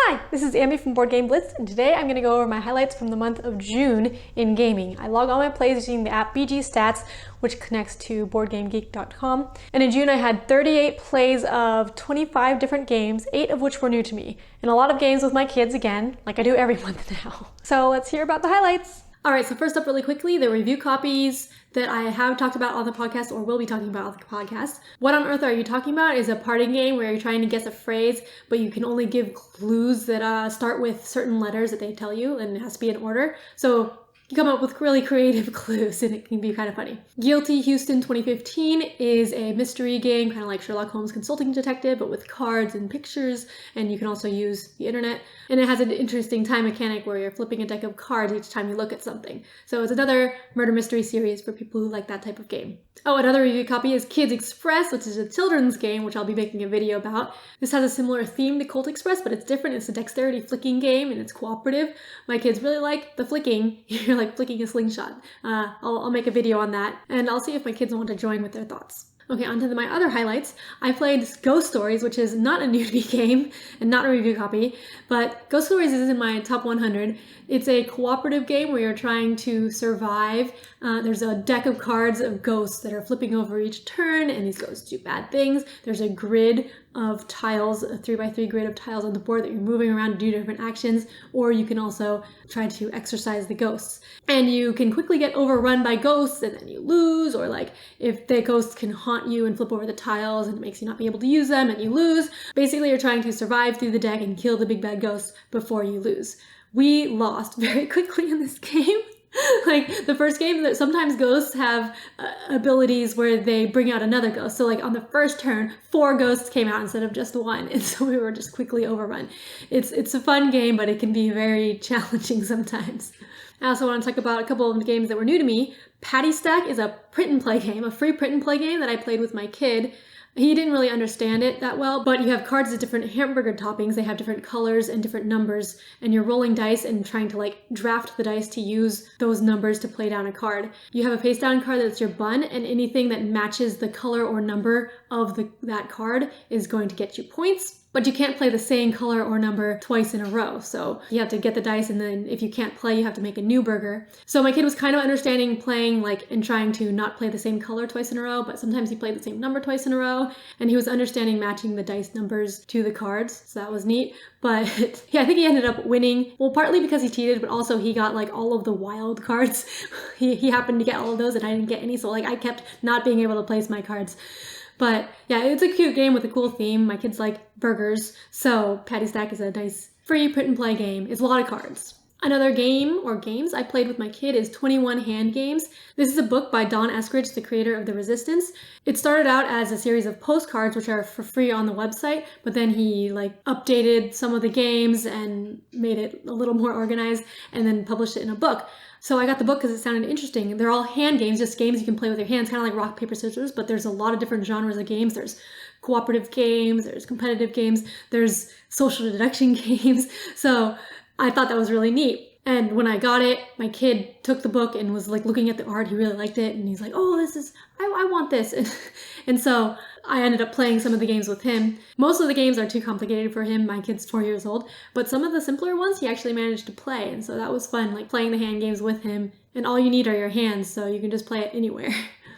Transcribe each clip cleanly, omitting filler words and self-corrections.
Hi, this is Amy from Board Game Blitz, and today I'm going to go over my highlights from the month of June in gaming. I log all my plays using the app BG Stats, which connects to BoardGameGeek.com. And in June I had 38 plays of 25 different games, 8 of which were new to me, and a lot of games with my kids again, like I do every month now. So let's hear about the highlights. Alright, so first up really quickly, the review copies that I have talked about on the podcast or will be talking about on the podcast. What on Earth Are You Talking About is a party game where you're trying to guess a phrase, but you can only give clues that start with certain letters that they tell you, and it has to be in order. So you come up with really creative clues and it can be kind of funny. Guilty Houston 2015 is a mystery game, kind of like Sherlock Holmes Consulting Detective, but with cards and pictures, and you can also use the internet. And it has an interesting time mechanic where you're flipping a deck of cards each time you look at something. So it's another murder mystery series for people who like that type of game. Oh, another review copy is Kids Express, which is a children's game, which I'll be making a video about. This has a similar theme to Colt Express, but it's different. It's a dexterity flicking game and it's cooperative. My kids really like the flicking. You're like flicking a slingshot. I'll make a video on that, and I'll see if my kids want to join with their thoughts. Okay, on to my other highlights. I played Ghost Stories, which is not a new to me game and not a review copy, but Ghost Stories is in my top 100. It's a cooperative game where you're trying to survive. There's a deck of cards of ghosts that are flipping over each turn, and these ghosts do bad things. There's a grid of tiles, a 3x3 grid of tiles on the board that you're moving around to do different actions, or you can also try to exorcise the ghosts. And you can quickly get overrun by ghosts and then you lose, or like if the ghosts can haunt you and flip over the tiles and it makes you not be able to use them and you lose. Basically, you're trying to survive through the deck and kill the big bad ghosts before you lose. We lost very quickly in this game. Like the first game, that sometimes ghosts have abilities where they bring out another ghost. So like on the first turn, 4 ghosts came out instead of just 1, and so we were just quickly overrun. It's a fun game, but it can be very challenging sometimes. I also want to talk about a couple of games that were new to me. Patty Stack is a print and play game, a free print and play game that I played with my kid. He didn't really understand it that well, but you have cards with different hamburger toppings. They have different colors and different numbers, and you're rolling dice and trying to like draft the dice to use those numbers to play down a card. You have a face down card that's your bun, and anything that matches the color or number of that card is going to get you points. But you can't play the same color or number twice in a row. So you have to get the dice, and then if you can't play, you have to make a new burger. So my kid was kind of understanding playing like and trying to not play the same color twice in a row, but sometimes he played the same number twice in a row, and he was understanding matching the dice numbers to the cards. So that was neat. But yeah, I think he ended up winning. Well, partly because he cheated, but also he got like all of the wild cards. He happened to get all of those and I didn't get any. So like I kept not being able to place my cards. But yeah, it's a cute game with a cool theme. My kids like burgers, so Patty Stack is a nice free print and play game. It's a lot of cards. Another game or games I played with my kid is 21 Hand Games. This is a book by Don Eskridge, the creator of The Resistance. It started out as a series of postcards, which are for free on the website, but then he like updated some of the games and made it a little more organized and then published it in a book. So I got the book because it sounded interesting. They're all hand games, just games you can play with your hands, kind of like rock, paper, scissors, but there's a lot of different genres of games. There's cooperative games, there's competitive games, there's social deduction games. So I thought that was really neat. And when I got it, my kid took the book and was like looking at the art. He really liked it. And he's like, oh, I want this. And so I ended up playing some of the games with him. Most of the games are too complicated for him. My kid's 4 years old. But some of the simpler ones he actually managed to play. And so that was fun, like playing the hand games with him. And all you need are your hands, so you can just play it anywhere.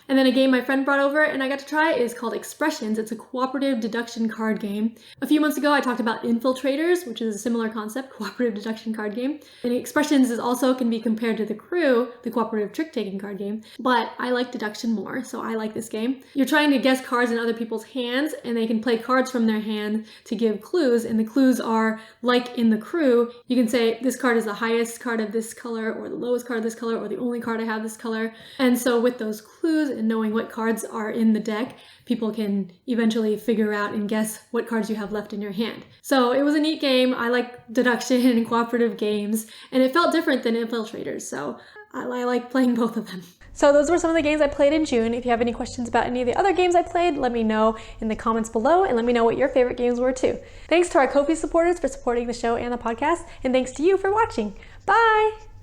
And then a game my friend brought over and I got to try is called Expressions. It's a cooperative deduction card game. A few months ago, I talked about Infiltrators, which is a similar concept, cooperative deduction card game. And Expressions is also can be compared to The Crew, the cooperative trick-taking card game. But I like deduction more, so I like this game. You're trying to guess cards in other people's hands, and they can play cards from their hand to give clues. And the clues are, like in The Crew, you can say this card is the highest card of this color, or the lowest card of this color, or the only card I have this color. And so with those clues, and knowing what cards are in the deck, people can eventually figure out and guess what cards you have left in your hand. So it was a neat game. I like deduction and cooperative games, and it felt different than Infiltrators, so I like playing both of them. So those were some of the games I played in June. If you have any questions about any of the other games I played, let me know in the comments below, and let me know what your favorite games were too. Thanks to our Ko-fi supporters for supporting the show and the podcast, and thanks to you for watching. Bye!